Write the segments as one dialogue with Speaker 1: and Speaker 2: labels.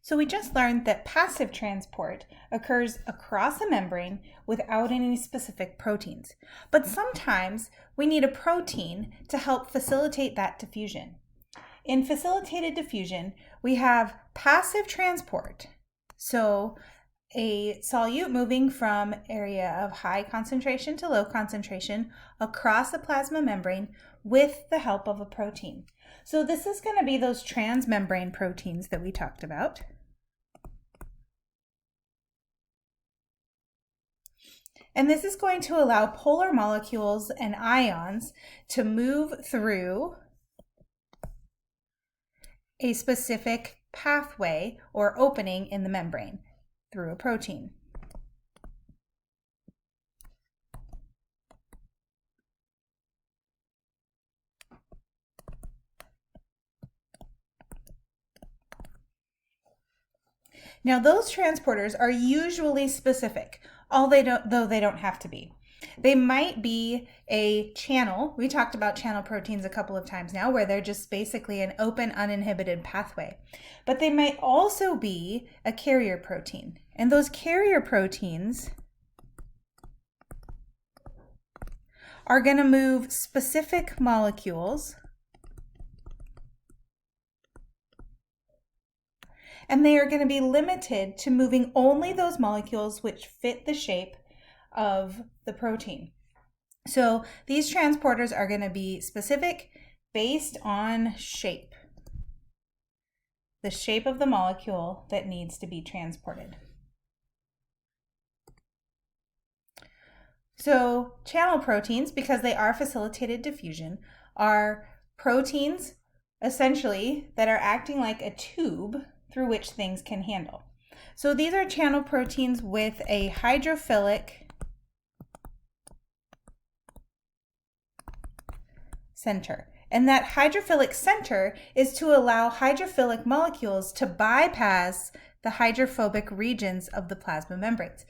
Speaker 1: So we just learned that passive transport occurs across a membrane without any specific proteins. But sometimes we need a protein to help facilitate that diffusion. In facilitated diffusion, we have passive transport. So a solute moving from area of high concentration to low concentration across the plasma membrane with the help of a protein. So this is going to be those transmembrane proteins that we talked about. And this is going to allow polar molecules and ions to move through a specific pathway or opening in the membrane through a protein. Now those transporters are usually specific, though they don't have to be. They might be a channel. We talked about channel proteins a couple of times now, where they're just basically an open, uninhibited pathway. But they might also be a carrier protein. And those carrier proteins are going to move specific molecules, and they are going to be limited to moving only those molecules which fit the shape of the protein. So these transporters are going to be specific based on shape, the shape of the molecule that needs to be transported. So channel proteins, because they are facilitated diffusion, are proteins essentially that are acting like a tube through which things can handle. So these are channel proteins with a hydrophilic center. And that hydrophilic center is to allow hydrophilic molecules to bypass the hydrophobic regions of the plasma membranes,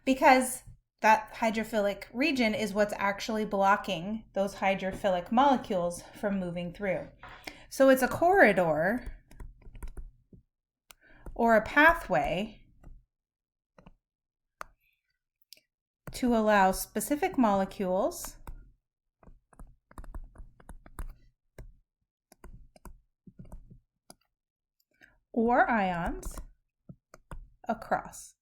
Speaker 1: because that hydrophilic region is what's actually blocking those hydrophilic molecules from moving through. So it's a corridor or a pathway to allow specific molecules or ions across.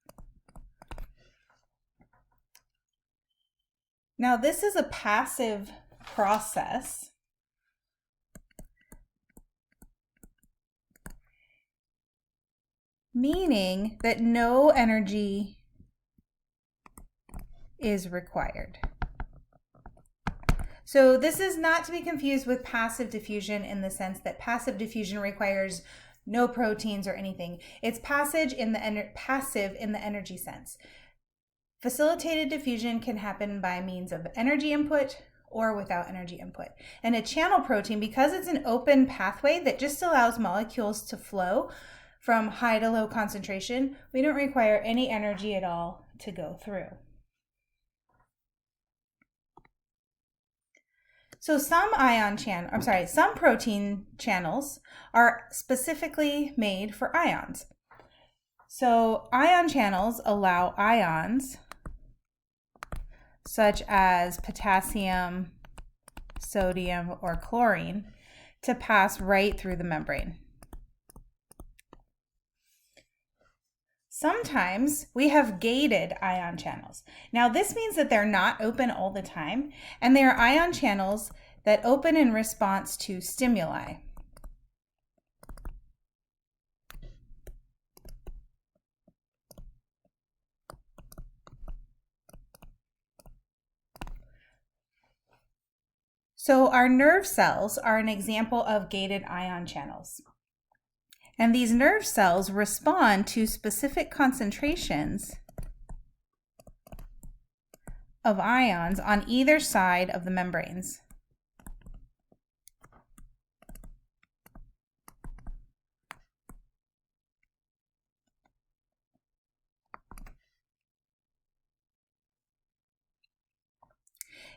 Speaker 1: Now this is a passive process, meaning that no energy is required. So this is not to be confused with passive diffusion in the sense that passive diffusion requires no proteins or anything. It's passive in the energy sense. Facilitated diffusion can happen by means of energy input or without energy input. And a channel protein, because it's an open pathway that just allows molecules to flow from high to low concentration, we don't require any energy at all to go through. So some protein channels are specifically made for ions. So ion channels allow ions such as potassium, sodium, or chlorine to pass right through the membrane. Sometimes we have gated ion channels. Now this means that they're not open all the time, and they are ion channels that open in response to stimuli. So our nerve cells are an example of gated ion channels. And these nerve cells respond to specific concentrations of ions on either side of the membranes.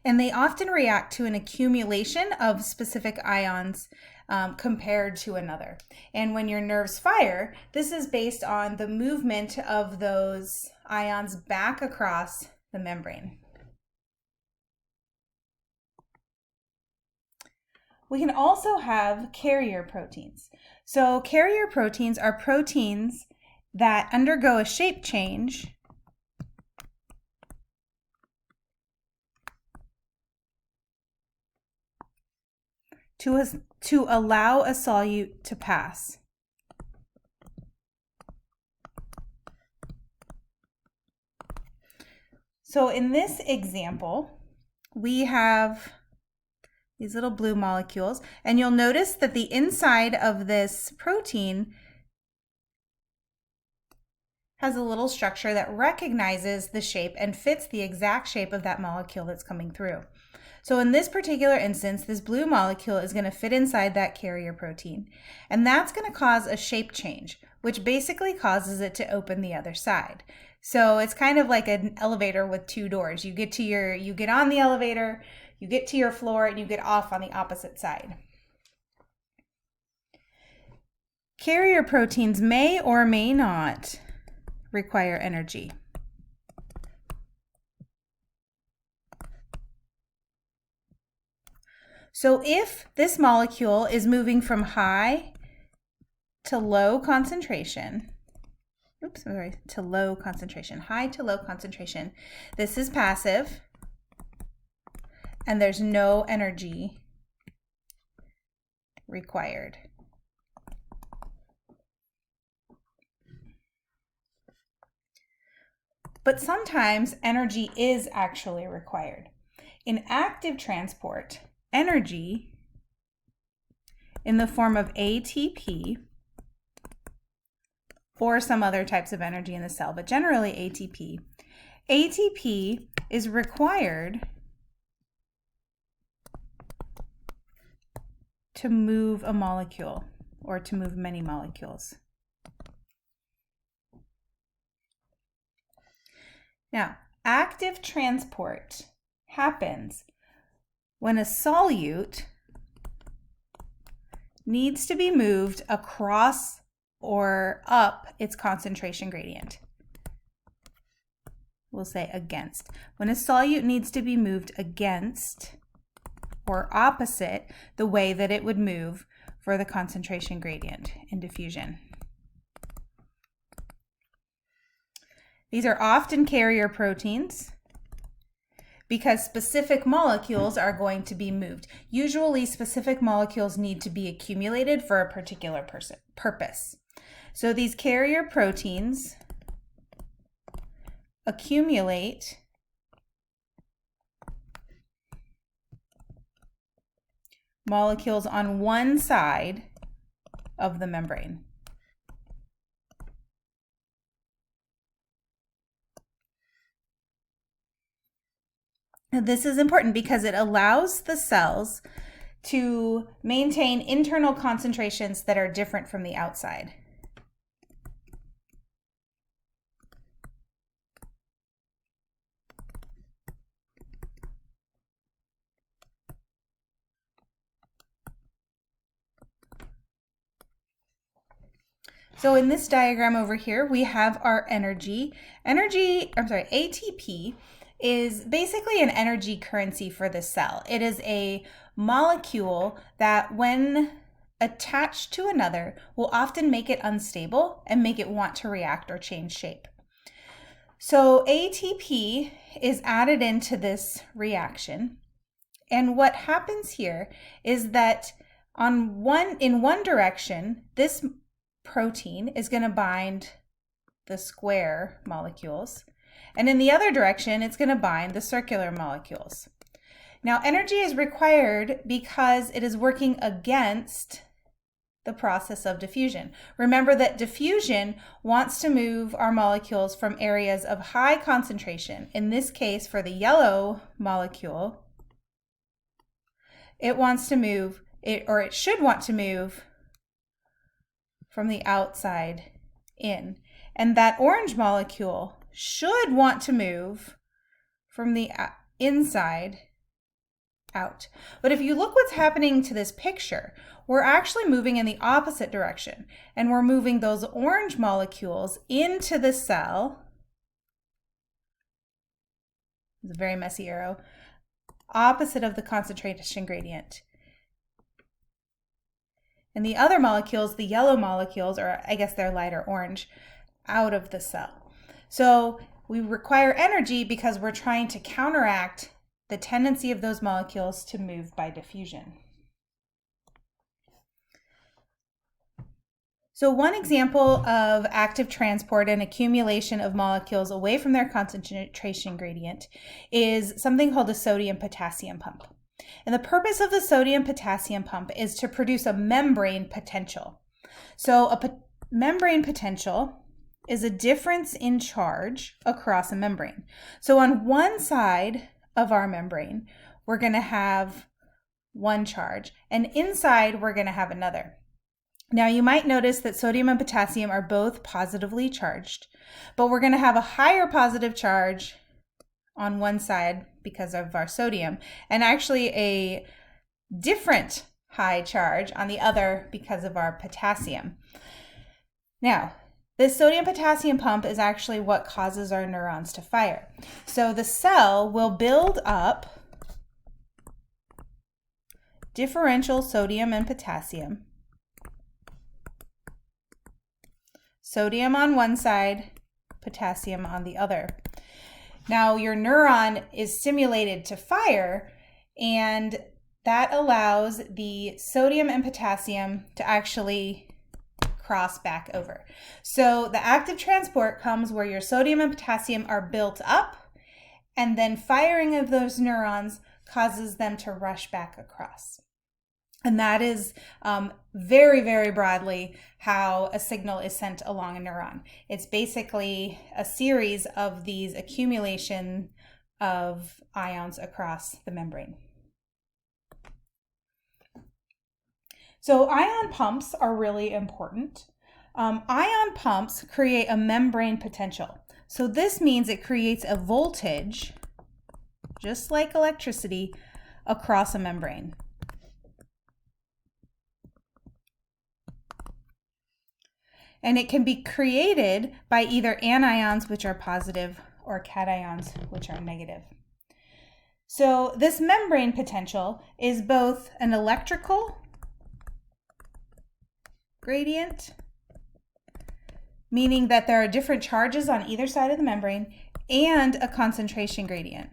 Speaker 1: And they often react to an accumulation of specific ions compared to another. And when your nerves fire, this is based on the movement of those ions back across the membrane. We can also have carrier proteins. So carrier proteins are proteins that undergo a shape change to allow a solute to pass. So in this example, we have these little blue molecules, and you'll notice that the inside of this protein has a little structure that recognizes the shape and fits the exact shape of that molecule that's coming through. So in this particular instance, this blue molecule is going to fit inside that carrier protein, and that's going to cause a shape change, which basically causes it to open the other side. So it's kind of like an elevator with two doors. You get on the elevator, you get to your floor, and you get off on the opposite side. Carrier proteins may or may not require energy. So if this molecule is moving from high to low concentration, high to low concentration, this is passive, and there's no energy required. But sometimes energy is actually required. In active transport, energy in the form of ATP or some other types of energy in the cell, but generally ATP. ATP is required to move a molecule or to move many molecules. Now, active transport happens when a solute needs to be moved across or up its concentration gradient. We'll say against. When a solute needs to be moved against or opposite the way that it would move for the concentration gradient in diffusion. These are often carrier proteins because specific molecules are going to be moved. Usually specific molecules need to be accumulated for a particular purpose. So these carrier proteins accumulate molecules on one side of the membrane. This is important because it allows the cells to maintain internal concentrations that are different from the outside. So in this diagram over here, we have our ATP is basically an energy currency for the cell. It is a molecule that when attached to another will often make it unstable and make it want to react or change shape. So ATP is added into this reaction, and what happens here is that in one direction, this protein is going to bind the square molecules, and in the other direction, it's going to bind the circular molecules. Now, energy is required because it is working against the process of diffusion. Remember that diffusion wants to move our molecules from areas of high concentration. In this case, for the yellow molecule, it wants to move, it should want to move from the outside in. And that orange molecule should want to move from the inside out. But if you look what's happening to this picture, we're actually moving in the opposite direction, and we're moving those orange molecules into the cell. It's a very messy arrow, opposite of the concentration gradient. And the other molecules, the yellow molecules, or I guess they're lighter orange, out of the cell. So we require energy because we're trying to counteract the tendency of those molecules to move by diffusion. So one example of active transport and accumulation of molecules away from their concentration gradient is something called a sodium-potassium pump. And the purpose of the sodium-potassium pump is to produce a membrane potential. So a membrane potential is a difference in charge across a membrane. So on one side of our membrane, we're going to have one charge, and inside we're going to have another. Now you might notice that sodium and potassium are both positively charged, but we're going to have a higher positive charge on one side because of our sodium, and actually a different high charge on the other because of our potassium. Now, this sodium-potassium pump is actually what causes our neurons to fire. So the cell will build up differential sodium and potassium. Sodium on one side, potassium on the other. Now your neuron is stimulated to fire, and that allows the sodium and potassium to actually cross back over. So the active transport comes where your sodium and potassium are built up, and then firing of those neurons causes them to rush back across. And that is very, very broadly how a signal is sent along a neuron. It's basically a series of these accumulation of ions across the membrane. So ion pumps are really important. Ion pumps create a membrane potential. So this means it creates a voltage, just like electricity, across a membrane. And it can be created by either anions, which are positive, or cations, which are negative. So this membrane potential is both an electrical gradient, meaning that there are different charges on either side of the membrane, and a concentration gradient.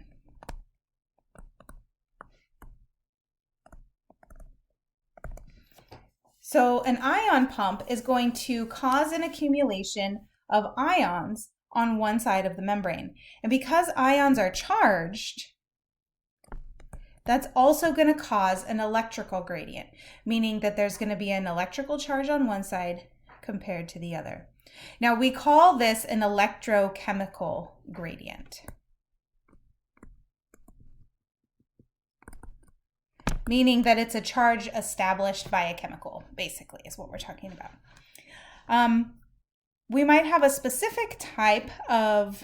Speaker 1: So an ion pump is going to cause an accumulation of ions on one side of the membrane. And because ions are charged, that's also going to cause an electrical gradient, meaning that there's going to be an electrical charge on one side compared to the other. Now we call this an electrochemical gradient, meaning that it's a charge established by a chemical, basically, is what we're talking about. We might have a specific type of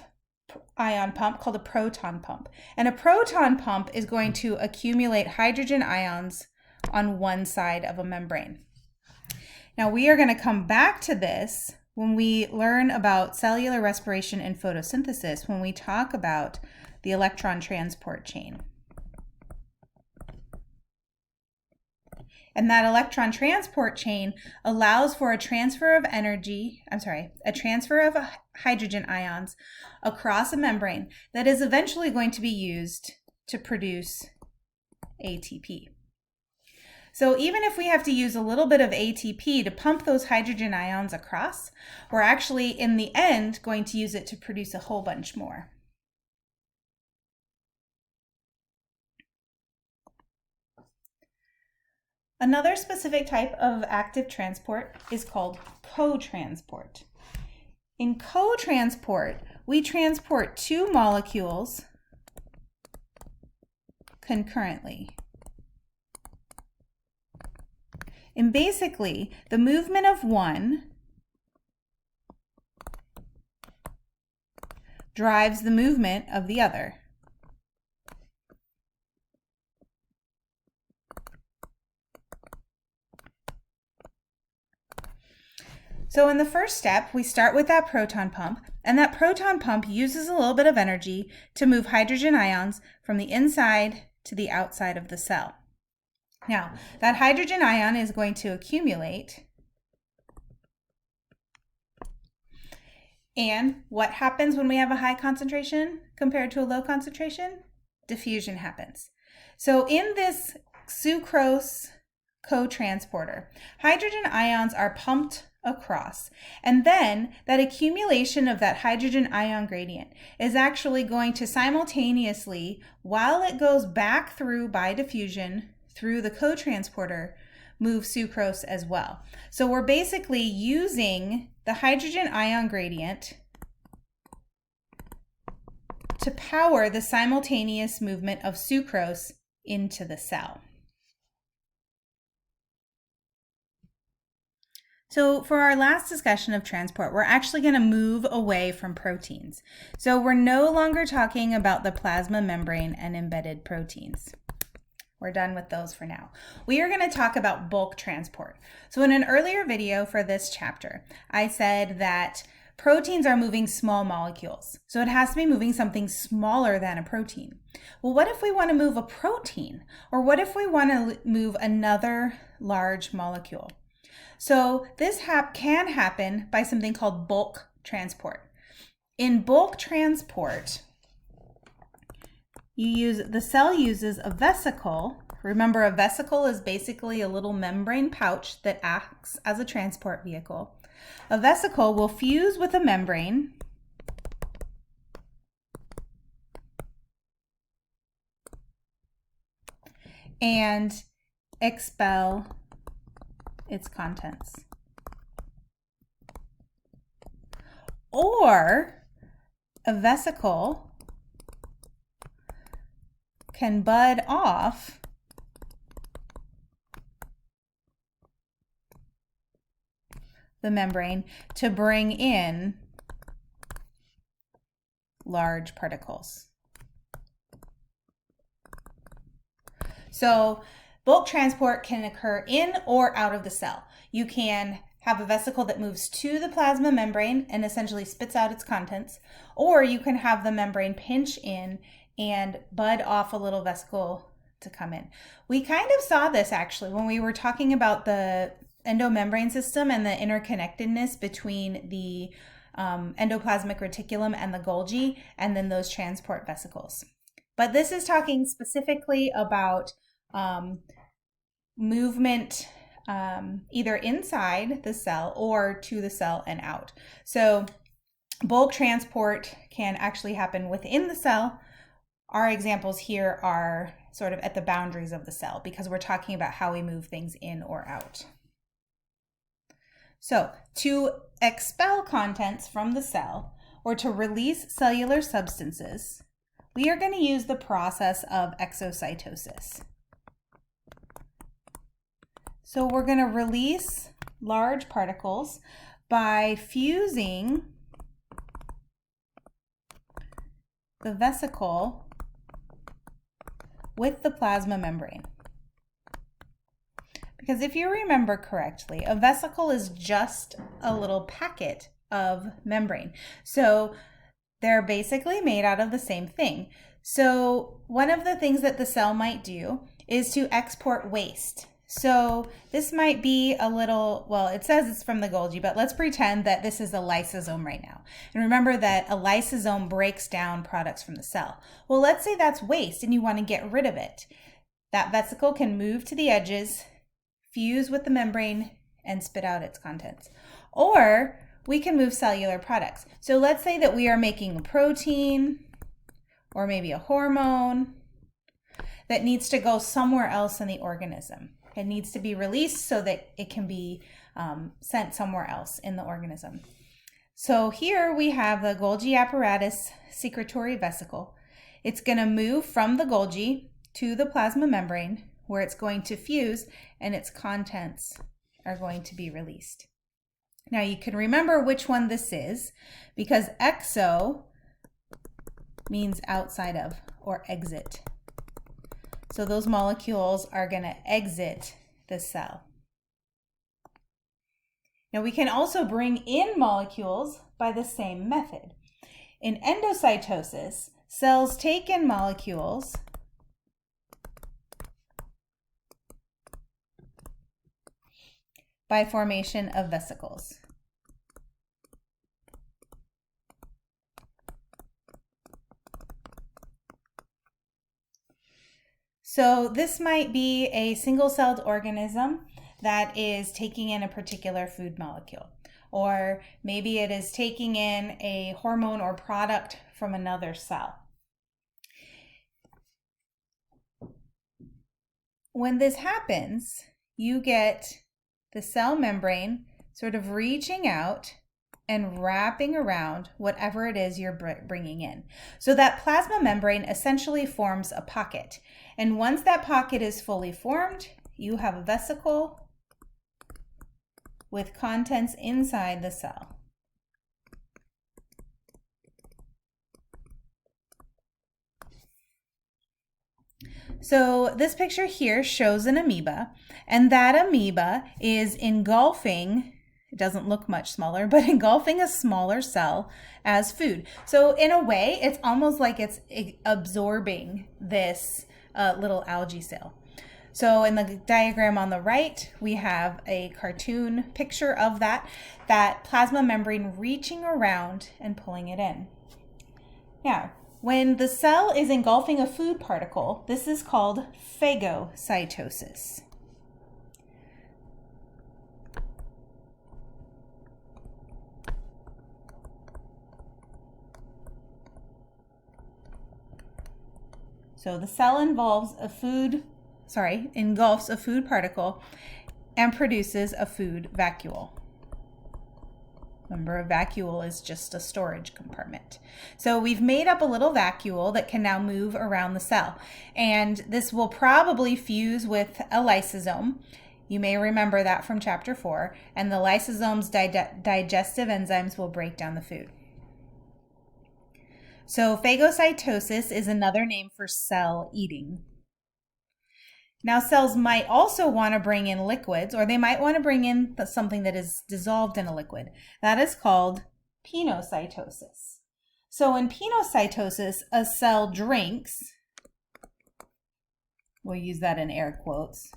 Speaker 1: ion pump called a proton pump. And a proton pump is going to accumulate hydrogen ions on one side of a membrane. Now we are going to come back to this when we learn about cellular respiration and photosynthesis, when we talk about the electron transport chain. And that electron transport chain allows for a transfer of hydrogen ions across a membrane that is eventually going to be used to produce ATP. So even if we have to use a little bit of ATP to pump those hydrogen ions across, we're actually in the end going to use it to produce a whole bunch more. Another specific type of active transport is called cotransport. In cotransport, we transport two molecules concurrently. And basically, the movement of one drives the movement of the other. So in the first step, we start with that proton pump, and that proton pump uses a little bit of energy to move hydrogen ions from the inside to the outside of the cell. Now, that hydrogen ion is going to accumulate. And what happens when we have a high concentration compared to a low concentration? Diffusion happens. So in this sucrose cotransporter, hydrogen ions are pumped across, and then that accumulation of that hydrogen ion gradient is actually going to simultaneously, while it goes back through by diffusion through the cotransporter, move sucrose as well. So we're basically using the hydrogen ion gradient to power the simultaneous movement of sucrose into the cell. So for our last discussion of transport, we're actually going to move away from proteins. So we're no longer talking about the plasma membrane and embedded proteins. We're done with those for now. We are going to talk about bulk transport. So in an earlier video for this chapter, I said that proteins are moving small molecules. So it has to be moving something smaller than a protein. Well, what if we want to move a protein? Or what if we want to move another large molecule? So this can happen by something called bulk transport. In bulk transport, the cell uses a vesicle. Remember, a vesicle is basically a little membrane pouch that acts as a transport vehicle. A vesicle will fuse with a membrane and expel its contents. Or a vesicle can bud off the membrane to bring in large particles. So bulk transport can occur in or out of the cell. You can have a vesicle that moves to the plasma membrane and essentially spits out its contents, or you can have the membrane pinch in and bud off a little vesicle to come in. We kind of saw this actually when we were talking about the endomembrane system and the interconnectedness between the endoplasmic reticulum and the Golgi, and then those transport vesicles. But this is talking specifically about movement either inside the cell or to the cell and out. So bulk transport can actually happen within the cell. Our examples here are sort of at the boundaries of the cell because we're talking about how we move things in or out. So to expel contents from the cell or to release cellular substances, we are going to use the process of exocytosis. So we're going to release large particles by fusing the vesicle with the plasma membrane. Because if you remember correctly, a vesicle is just a little packet of membrane. So they're basically made out of the same thing. So one of the things that the cell might do is to export waste. So this might be a little, well, it says it's from the Golgi, but let's pretend that this is a lysosome right now. And remember that a lysosome breaks down products from the cell. Well, let's say that's waste and you want to get rid of it. That vesicle can move to the edges, fuse with the membrane, and spit out its contents. Or we can move cellular products. So let's say that we are making a protein or maybe a hormone that needs to go somewhere else in the organism. It needs to be released so that it can be sent somewhere else in the organism. So here we have the Golgi apparatus secretory vesicle. It's going to move from the Golgi to the plasma membrane where it's going to fuse and its contents are going to be released. Now you can remember which one this is because exo means outside of or exit. So those molecules are going to exit the cell. Now we can also bring in molecules by the same method. In endocytosis, cells take in molecules by formation of vesicles. So this might be a single-celled organism that is taking in a particular food molecule, or maybe it is taking in a hormone or product from another cell. When this happens, you get the cell membrane sort of reaching out and wrapping around whatever it is you're bringing in. So that plasma membrane essentially forms a pocket. And once that pocket is fully formed, you have a vesicle with contents inside the cell. So this picture here shows an amoeba, and that amoeba is engulfing, it doesn't look much smaller, but engulfing a smaller cell as food. So in a way, it's almost like it's absorbing this little algae cell. So in the diagram on the right, we have a cartoon picture of that plasma membrane reaching around and pulling it in. Now, when the cell is engulfing a food particle, this is called phagocytosis. So the cell engulfs a food particle and produces a food vacuole. Remember, a vacuole is just a storage compartment. So we've made up a little vacuole that can now move around the cell. And this will probably fuse with a lysosome. You may remember that from chapter 4. And the lysosome's digestive enzymes will break down the food. So phagocytosis is another name for cell eating. Now cells might also want to bring in liquids, or they might want to bring in something that is dissolved in a liquid. That is called penocytosis. So in penocytosis, a cell drinks, we'll use that in air quotes,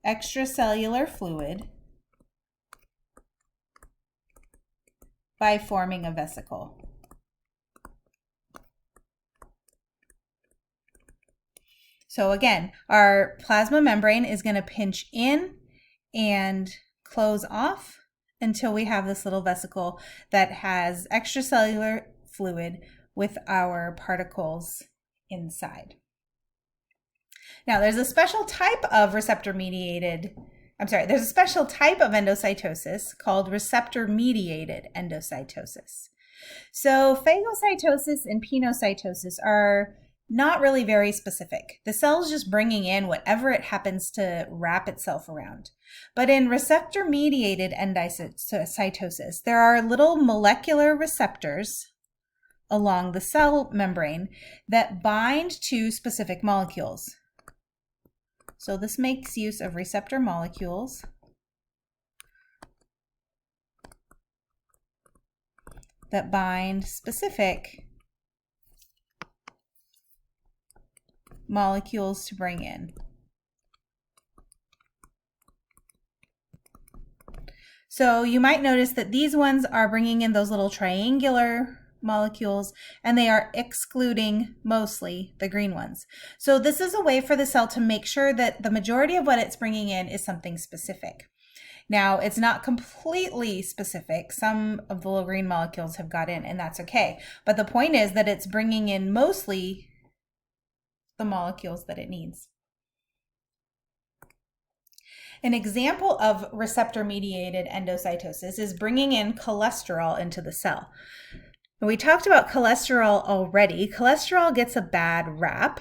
Speaker 1: extracellular fluid by forming a vesicle. So again, our plasma membrane is going to pinch in and close off until we have this little vesicle that has extracellular fluid with our particles inside. Now there's a special type of there's a special type of endocytosis called receptor-mediated endocytosis. So phagocytosis and penocytosis are not really very specific. The cell's just bringing in whatever it happens to wrap itself around. But in receptor-mediated endocytosis, there are little molecular receptors along the cell membrane that bind to specific molecules. So this makes use of receptor molecules that bind specific molecules to bring in. So you might notice that these ones are bringing in those little triangular molecules, and they are excluding mostly the green ones. So this is a way for the cell to make sure that the majority of what it's bringing in is something specific. Now, it's not completely specific. Some of the little green molecules have got in, and that's okay. But the point is that it's bringing in mostly the molecules that it needs. An example of receptor-mediated endocytosis is bringing in cholesterol into the cell. We talked about cholesterol already. Cholesterol gets a bad rap,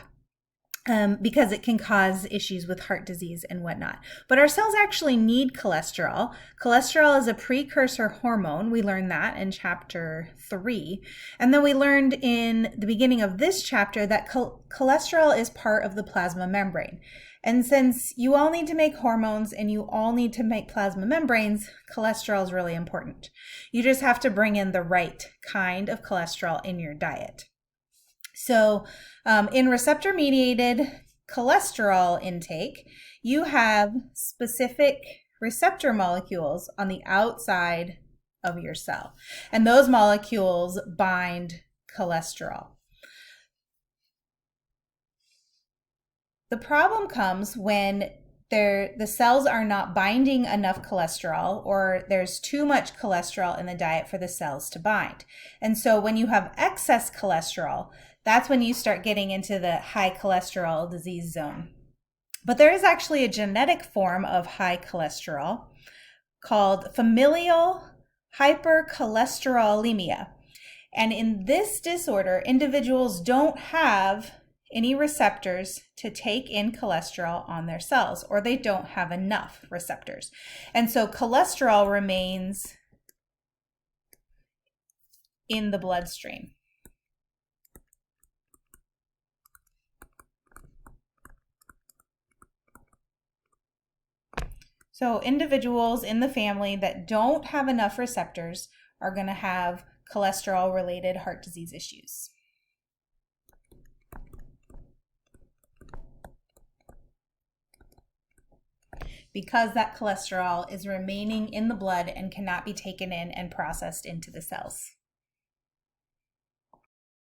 Speaker 1: because it can cause issues with heart disease and whatnot. But our cells actually need cholesterol. Cholesterol is a precursor hormone. We learned that in chapter 3. And then we learned in the beginning of this chapter that cholesterol is part of the plasma membrane. And since you all need to make hormones and you all need to make plasma membranes, cholesterol is really important. You just have to bring in the right kind of cholesterol in your diet. So in receptor-mediated cholesterol intake, you have specific receptor molecules on the outside of your cell, and those molecules bind cholesterol. The problem comes when the cells are not binding enough cholesterol, or there's too much cholesterol in the diet for the cells to bind. And so when you have excess cholesterol, that's when you start getting into the high cholesterol disease zone. But there is actually a genetic form of high cholesterol called familial hypercholesterolemia. And in this disorder, individuals don't have any receptors to take in cholesterol on their cells, or they don't have enough receptors. And so cholesterol remains in the bloodstream. So individuals in the family that don't have enough receptors are going to have cholesterol-related heart disease issues. Because that cholesterol is remaining in the blood and cannot be taken in and processed into the cells.